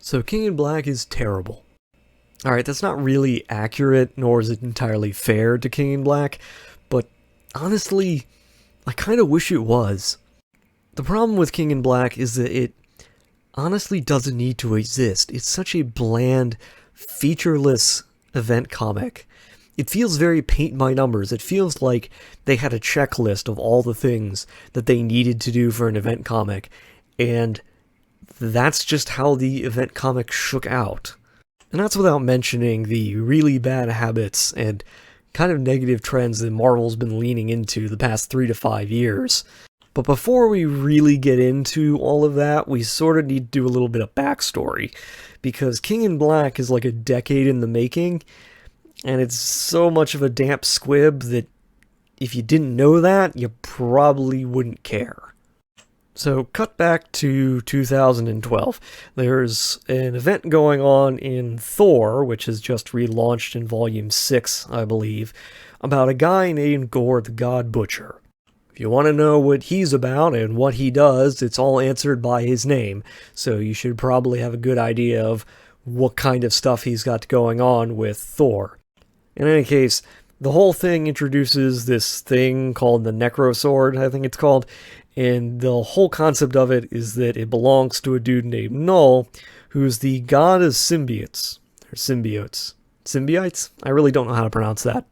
So King in Black is terrible. Alright, that's not really accurate, nor is it entirely fair to King in Black, but honestly, I kind of wish it was. The problem with King in Black is that it honestly doesn't need to exist. It's such a bland, featureless event comic. It feels very paint by numbers. It feels like they had a checklist of all the things that they needed to do for an event comic, and that's just how the event comic shook out. And that's without mentioning the really bad habits and kind of negative trends that Marvel's been leaning into the past 3 to 5 years. But before we really get into all of that, we sort of need to do a little bit of backstory, because King in Black is like a decade in the making, and it's so much of a damp squib that if you didn't know that, you probably wouldn't care. So, cut back to 2012. There's an event going on in Thor, which has just relaunched in Volume 6, I believe, about a guy named Gorr the God Butcher. If you want to know what he's about and what he does, it's all answered by his name, so you should probably have a good idea of what kind of stuff he's got going on with Thor. In any case, the whole thing introduces this thing called the Necro Sword, I think it's called, and the whole concept of it is that it belongs to a dude named Null, who's the god of symbiotes. Or symbiotes. Symbiotes? I really don't know how to pronounce that.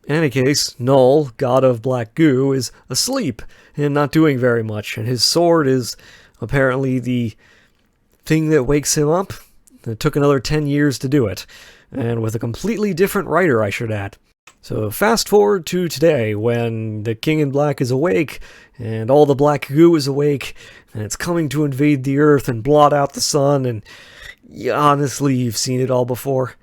In any case, Null, god of black goo, is asleep and not doing very much, and his sword is apparently the thing that wakes him up. It took another 10 years to do it, and with a completely different writer, I should add. So fast forward to today, when the King in Black is awake, and all the black goo is awake, and it's coming to invade the Earth and blot out the sun, and honestly, you've seen it all before.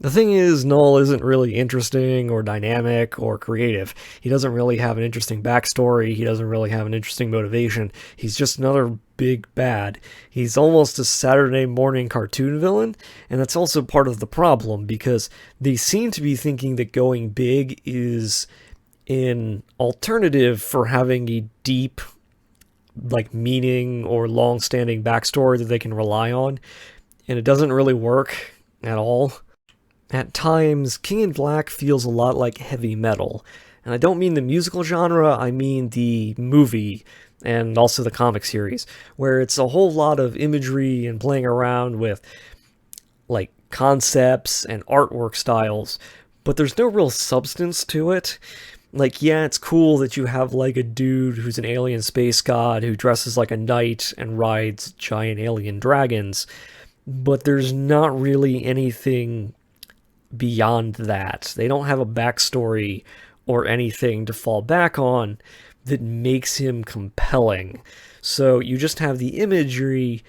The thing is, Null isn't really interesting, or dynamic, or creative. He doesn't really have an interesting backstory, he doesn't really have an interesting motivation. He's just another big bad. He's almost a Saturday morning cartoon villain, and that's also part of the problem, because they seem to be thinking that going big is an alternative for having a deep, meaning or long-standing backstory that they can rely on, and it doesn't really work at all. At times, King in Black feels a lot like heavy metal, and I don't mean the musical genre, I mean the movie, and also the comic series, where it's a whole lot of imagery and playing around with, concepts and artwork styles, but there's no real substance to it. Yeah, it's cool that you have, a dude who's an alien space god who dresses like a knight and rides giant alien dragons, but there's not really anything beyond that. They don't have a backstory or anything to fall back on that makes him compelling. So you just have the imagery,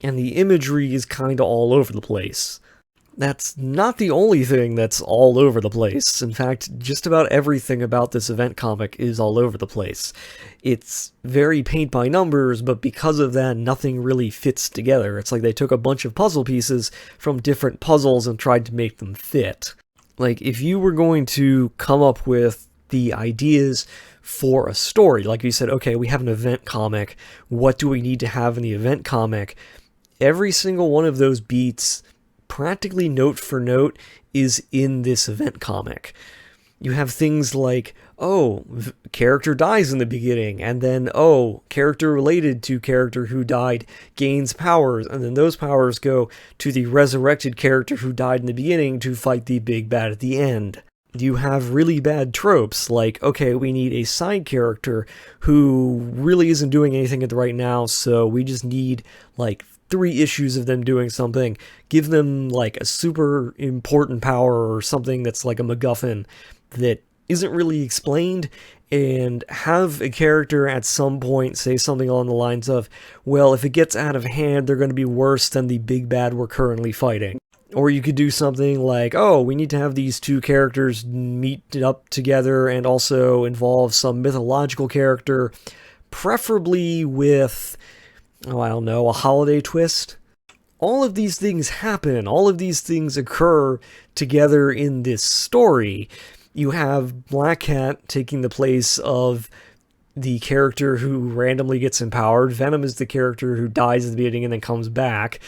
and the imagery is kind of all over the place. That's not the only thing that's all over the place. In fact, just about everything about this event comic is all over the place. It's very paint by numbers, but because of that, nothing really fits together. It's like they took a bunch of puzzle pieces from different puzzles and tried to make them fit. If you were going to come up with the ideas for a story, like you said, okay, we have an event comic, what do we need to have in the event comic? Every single one of those beats, practically note for note, is in this event comic. You have things like, character dies in the beginning, and then, character related to character who died gains powers, and then those powers go to the resurrected character who died in the beginning to fight the big bad at the end. You have really bad tropes, we need a side character who really isn't doing anything right now, so we just need, 3 issues of them doing something, give them, a super important power or something that's like a MacGuffin that isn't really explained, and have a character at some point say something along the lines of, well, if it gets out of hand, they're going to be worse than the big bad we're currently fighting. Or you could do something like, we need to have these 2 characters meet up together and also involve some mythological character, preferably with, a holiday twist. All of these things happen, all of these things occur together in this story. You have Black Cat taking the place of the character who randomly gets empowered. Venom is the character who dies at the beginning and then comes back.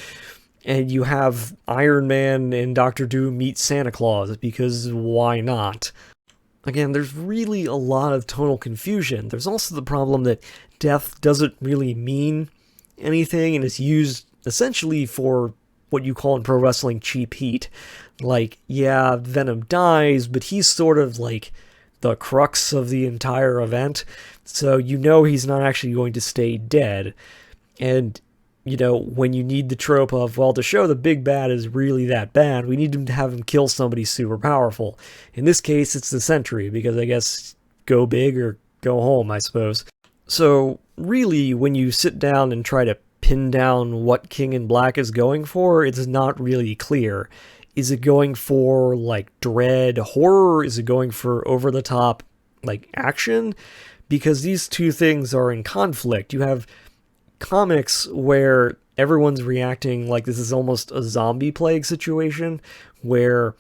And you have Iron Man and Doctor Doom meet Santa Claus, because why not? Again, there's really a lot of tonal confusion. There's also the problem that death doesn't really mean anything, and is used essentially for what you call in pro wrestling cheap heat. Like, yeah, Venom dies, but he's sort of like the crux of the entire event, so you know he's not actually going to stay dead. And you know, when you need the trope of, well, to show the big bad is really that bad, we need to have him kill somebody super powerful. In this case, it's the Sentry, because I guess go big or go home, I suppose. So, really, when you sit down and try to pin down what King in Black is going for, it's not really clear. Is it going for, like, dread horror? Is it going for over-the-top, like, action? Because these two things are in conflict. You have comics where everyone's reacting like this is almost a zombie plague situation, where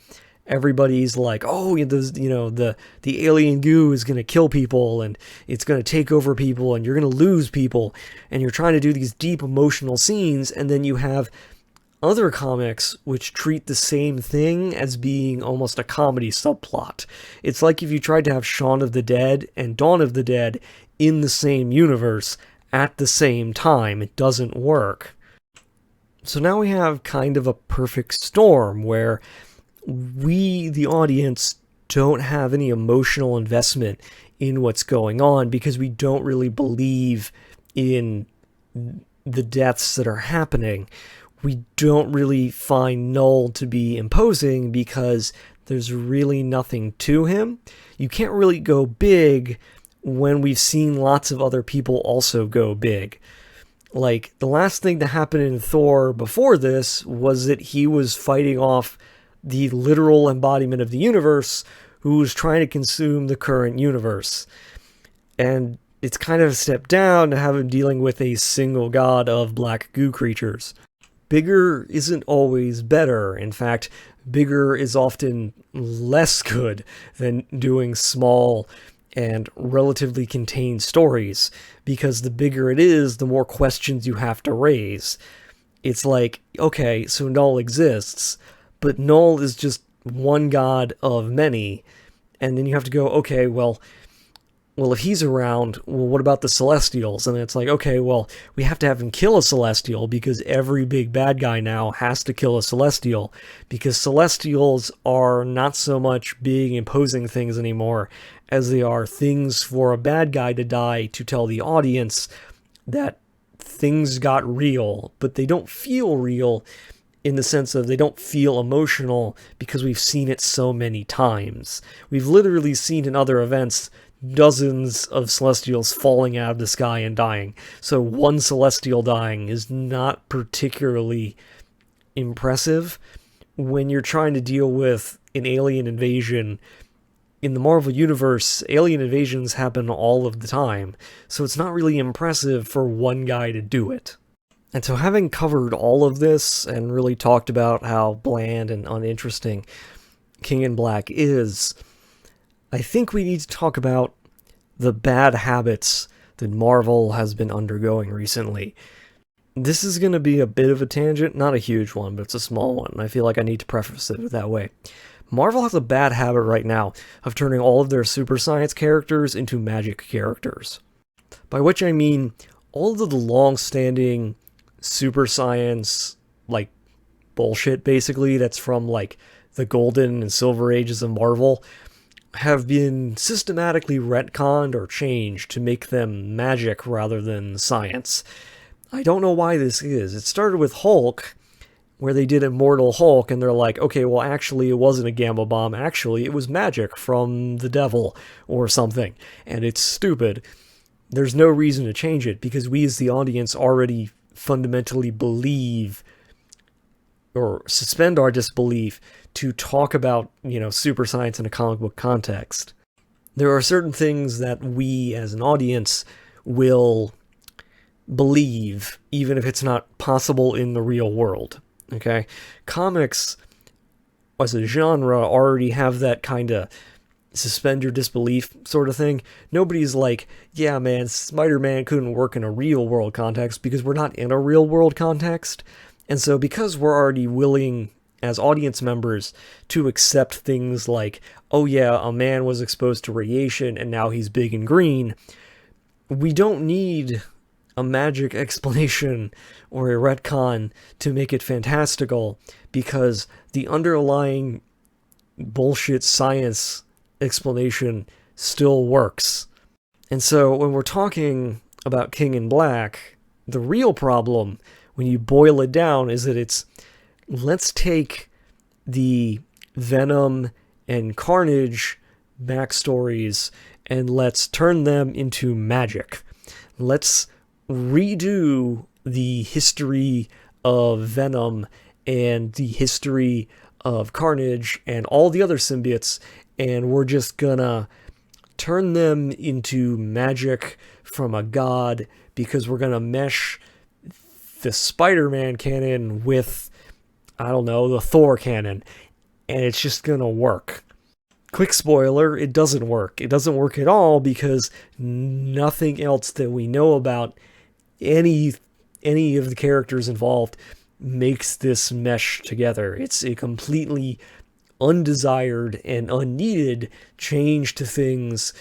everybody's like, oh, the alien goo is going to kill people, and it's going to take over people, and you're going to lose people, and you're trying to do these deep emotional scenes. And then you have other comics which treat the same thing as being almost a comedy subplot. It's like if you tried to have Shaun of the Dead and Dawn of the Dead in the same universe at the same time. It doesn't work. So now we have kind of a perfect storm where we, the audience, don't have any emotional investment in what's going on, because we don't really believe in the deaths that are happening. We don't really find Null to be imposing, because there's really nothing to him. You can't really go big when we've seen lots of other people also go big. Like, the last thing that happened in Thor before this was that he was fighting off the literal embodiment of the universe, who was trying to consume the current universe. And it's kind of a step down to have him dealing with a single god of black goo creatures. Bigger isn't always better. In fact, bigger is often less good than doing small and relatively contained stories, because the bigger it is, the more questions you have to raise. It's like, okay, so Null exists, but Null is just one god of many, and then you have to go, okay, well, if he's around, well, what about the Celestials? And it's like, okay, well, we have to have him kill a Celestial, because every big bad guy now has to kill a Celestial, because Celestials are not so much big imposing things anymore as they are things for a bad guy to die to tell the audience that things got real, but they don't feel real in the sense of they don't feel emotional, because we've seen it so many times. We've literally seen in other events dozens of Celestials falling out of the sky and dying. So one Celestial dying is not particularly impressive when you're trying to deal with an alien invasion. In the Marvel Universe, alien invasions happen all of the time, so it's not really impressive for one guy to do it. And so, having covered all of this and really talked about how bland and uninteresting King in Black is, I think we need to talk about the bad habits that Marvel has been undergoing recently. This is going to be a bit of a tangent, not a huge one, but it's a small one. I feel like I need to preface it that way. Marvel has a bad habit right now of turning all of their super science characters into magic characters. By which I mean all of the long-standing super science, like, bullshit, basically, that's from, like, the golden and silver ages of Marvel, have been systematically retconned or changed to make them magic rather than science. I don't know why this is. It started with Hulk, where they did Immortal Hulk, and they're like, okay, well, actually, it wasn't a gamma bomb. Actually, it was magic from the devil or something, and it's stupid. There's no reason to change it, because we as the audience already fundamentally believe, or suspend our disbelief, to talk about, super science in a comic book context. There are certain things that we as an audience will believe, even if it's not possible in the real world. Okay? Comics, as a genre, already have that kind of suspend your disbelief sort of thing. Nobody's like, yeah, man, Spider-Man couldn't work in a real world context, because we're not in a real world context. And so because we're already willing as audience members to accept things like, oh yeah, a man was exposed to radiation and now he's big and green, we don't need a magic explanation or a retcon to make it fantastical, because the underlying bullshit science explanation still works. And so when we're talking about King in Black, the real problem, when you boil it down, is that it's, let's take the Venom and Carnage backstories and let's turn them into magic. Let's redo the history of Venom and the history of Carnage and all the other symbiotes, and we're just gonna turn them into magic from a god, because we're gonna mesh the Spider-Man canon with, I don't know, the Thor canon, and it's just gonna work. Quick spoiler, it doesn't work. It doesn't work at all, because nothing else that we know about any of the characters involved makes this mesh together. It's a completely undesired and unneeded change to things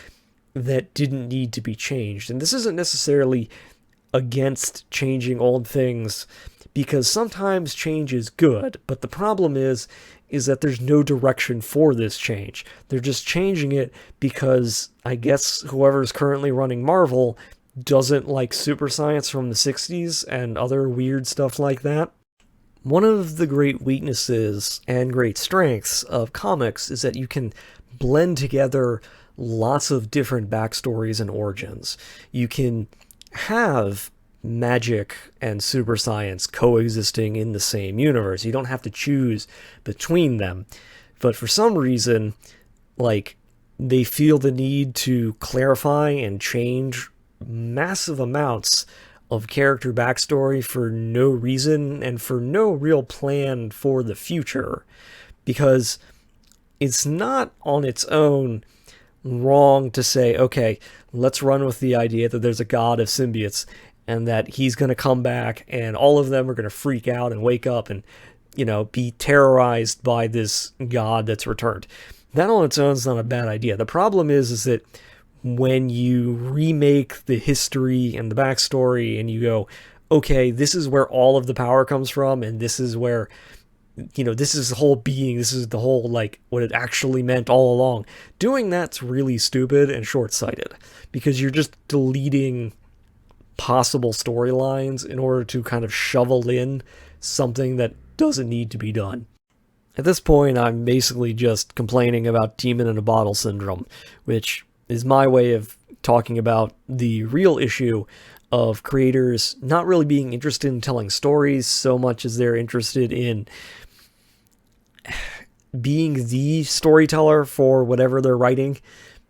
that didn't need to be changed. And this isn't necessarily against changing old things, because sometimes change is good, but the problem is that there's no direction for this change. They're just changing it because I guess whoever's currently running Marvel doesn't like super science from the 60s and other weird stuff like that. One of the great weaknesses and great strengths of comics is that you can blend together lots of different backstories and origins. You can have magic and super science coexisting in the same universe. You don't have to choose between them. But for some reason, like, they feel the need to clarify and change massive amounts of character backstory for no reason and for no real plan for the future, because it's not on its own wrong to say, okay, let's run with the idea that there's a god of symbiotes and that he's going to come back and all of them are going to freak out and wake up and, you know, be terrorized by this god that's returned. That on its own is not a bad idea. The problem is that when you remake the history and the backstory and you go, okay, this is where all of the power comes from, and this is where, you know, this is the whole being, this is the whole, like, what it actually meant all along. Doing that's really stupid and short-sighted, because you're just deleting possible storylines in order to kind of shovel in something that doesn't need to be done. At this point, I'm basically just complaining about demon in a bottle syndrome, which is my way of talking about the real issue of creators not really being interested in telling stories so much as they're interested in being the storyteller for whatever they're writing.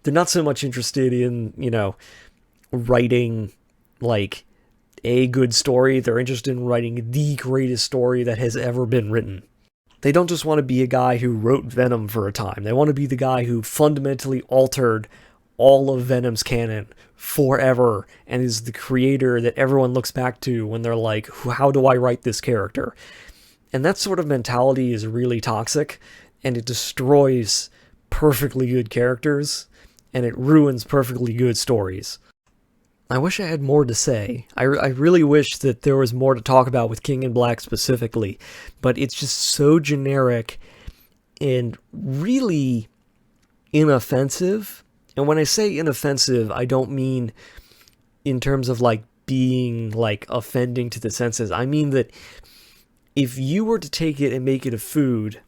They're not so much interested in, you know, writing, like, a good story. They're interested in writing the greatest story that has ever been written. They don't just want to be a guy who wrote Venom for a time. They want to be the guy who fundamentally altered all of Venom's canon forever and is the creator that everyone looks back to when they're like, how do I write this character? And that sort of mentality is really toxic, and it destroys perfectly good characters, and it ruins perfectly good stories. I wish I had more to say. I really wish that there was more to talk about with King in Black specifically, but it's just so generic and really inoffensive. And when I say inoffensive, I don't mean in terms of, like, being, like, offending to the senses. I mean that if you were to take it and make it a food,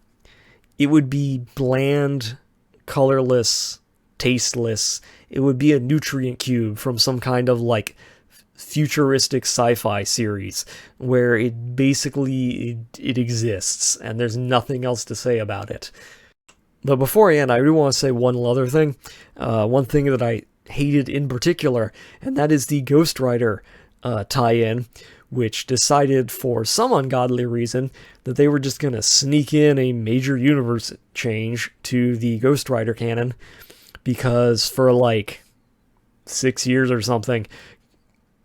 it would be bland, colorless, tasteless. It would be a nutrient cube from some kind of, like, futuristic sci-fi series where it basically it exists and there's nothing else to say about it. But before I end, I really want to say one other thing. One thing that I hated in particular, and that is the Ghost Rider tie-in, which decided for some ungodly reason that they were just going to sneak in a major universe change to the Ghost Rider canon, because for like 6 years or something,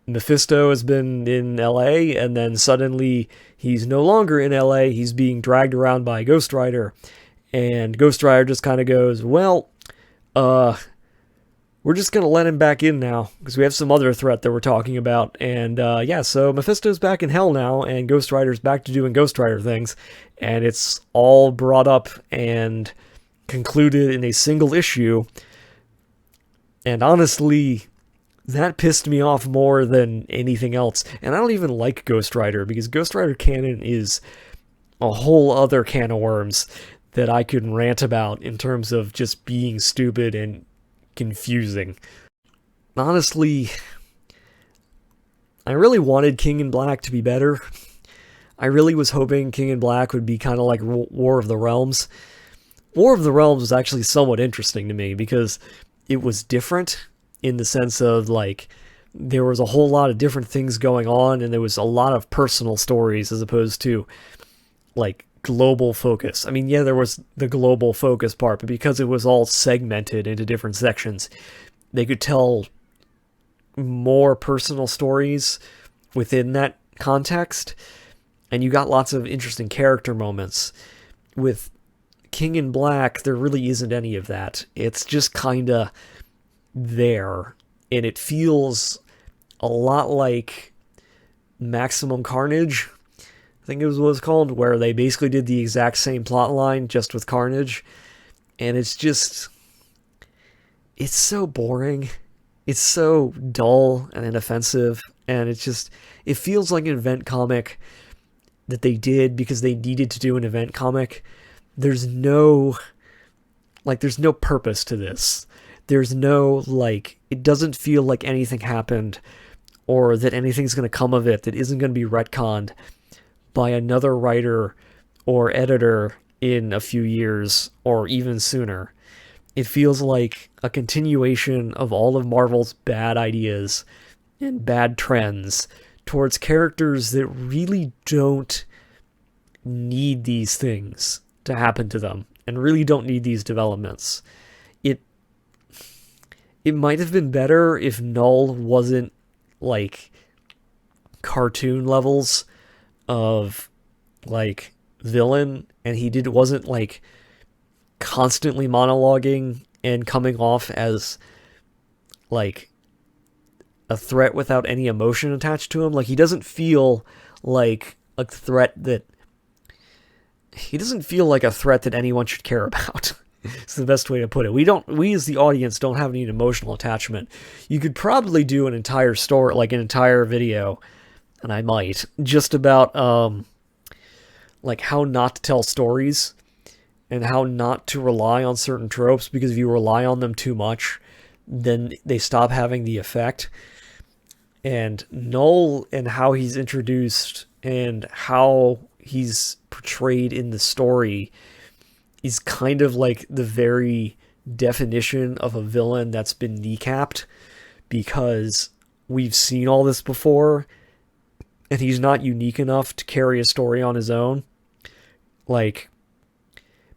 Mephisto has been in LA, and then suddenly he's no longer in LA. He's being dragged around by Ghost Rider, and Ghost Rider just kind of goes, well, we're just going to let him back in now because we have some other threat that we're talking about. And yeah, so Mephisto's back in hell now, and Ghost Rider's back to doing Ghost Rider things. And it's all brought up and concluded in a single issue. And honestly, that pissed me off more than anything else. And I don't even like Ghost Rider, because Ghost Rider canon is a whole other can of worms that I could rant about in terms of just being stupid and confusing. Honestly, I really wanted King in Black to be better. I really was hoping King in Black would be kind of like War of the Realms. War of the Realms was actually somewhat interesting to me because it was different in the sense of, like, there was a whole lot of different things going on, and there was a lot of personal stories as opposed to, like, global focus. I mean, yeah, there was the global focus part, but because it was all segmented into different sections, they could tell more personal stories within that context, and you got lots of interesting character moments. With King in Black, there really isn't any of that. It's just kinda there, and it feels a lot like Maximum Carnage, I think it was what it's called, where they basically did the exact same plot line just with Carnage, and it's so boring, it's so dull and inoffensive, and it feels like an event comic that they did because they needed to do an event comic. There's no purpose to this. There's no, like, it doesn't feel like anything happened or that anything's going to come of it that isn't going to be retconned by another writer or editor in a few years or even sooner. It feels like a continuation of all of Marvel's bad ideas and bad trends towards characters that really don't need these things to happen to them and really don't need these developments. It might have been better if Null wasn't, like, cartoon levels of, like, villain, and wasn't, like, constantly monologuing and coming off as, like, a threat without any emotion attached to him. Like, he doesn't feel like a threat that anyone should care about. It's the best way to put it. We as the audience don't have any emotional attachment. You could probably do an entire story, like an entire video, and I might, just about, like, how not to tell stories and how not to rely on certain tropes, because if you rely on them too much, then they stop having the effect. And Null and how he's introduced and how he's portrayed in the story is kind of like the very definition of a villain that's been kneecapped, because we've seen all this before, and he's not unique enough to carry a story on his own. Like,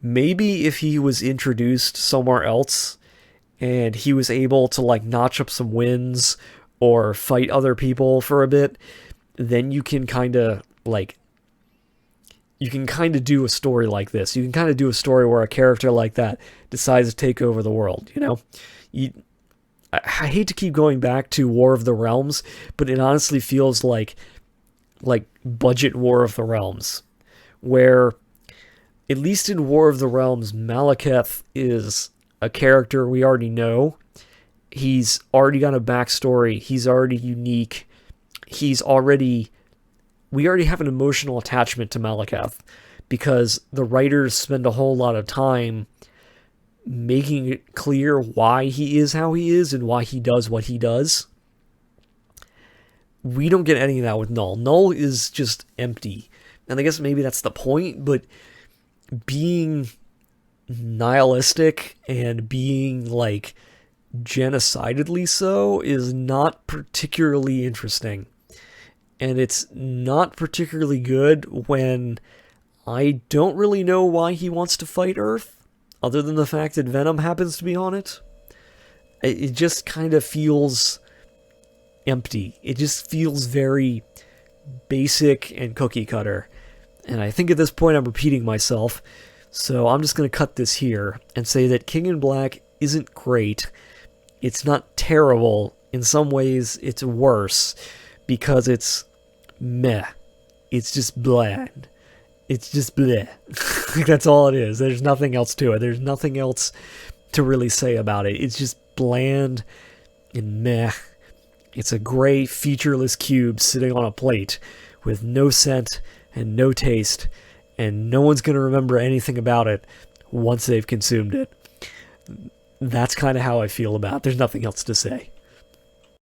maybe if he was introduced somewhere else and he was able to, like, notch up some wins or fight other people for a bit, then you can kind of, like, do a story like this. You can kind of do a story where a character like that decides to take over the world, you know? I hate to keep going back to War of the Realms, but it honestly feels like budget War of the Realms, where, at least in War of the Realms, Malekith is a character we already know. He's already got a backstory. He's already unique. We already have an emotional attachment to Malekith, because the writers spend a whole lot of time making it clear why he is how he is and why he does what he does. We don't get any of that with Null. Null is just empty. And I guess maybe that's the point, but being nihilistic and being, like, genocidally so is not particularly interesting. And it's not particularly good when I don't really know why he wants to fight Earth, other than the fact that Venom happens to be on it. It just kind of feels empty. It just feels very basic and cookie cutter. And I think at this point I'm repeating myself, so I'm just going to cut this here and say that King in Black isn't great. It's not terrible. In some ways, it's worse because it's meh. It's just bland. It's just bleh. That's all it is. There's nothing else to it. There's nothing else to really say about it. It's just bland and meh. It's a gray, featureless cube sitting on a plate with no scent and no taste, and no one's going to remember anything about it once they've consumed it. That's kind of how I feel about it. There's nothing else to say.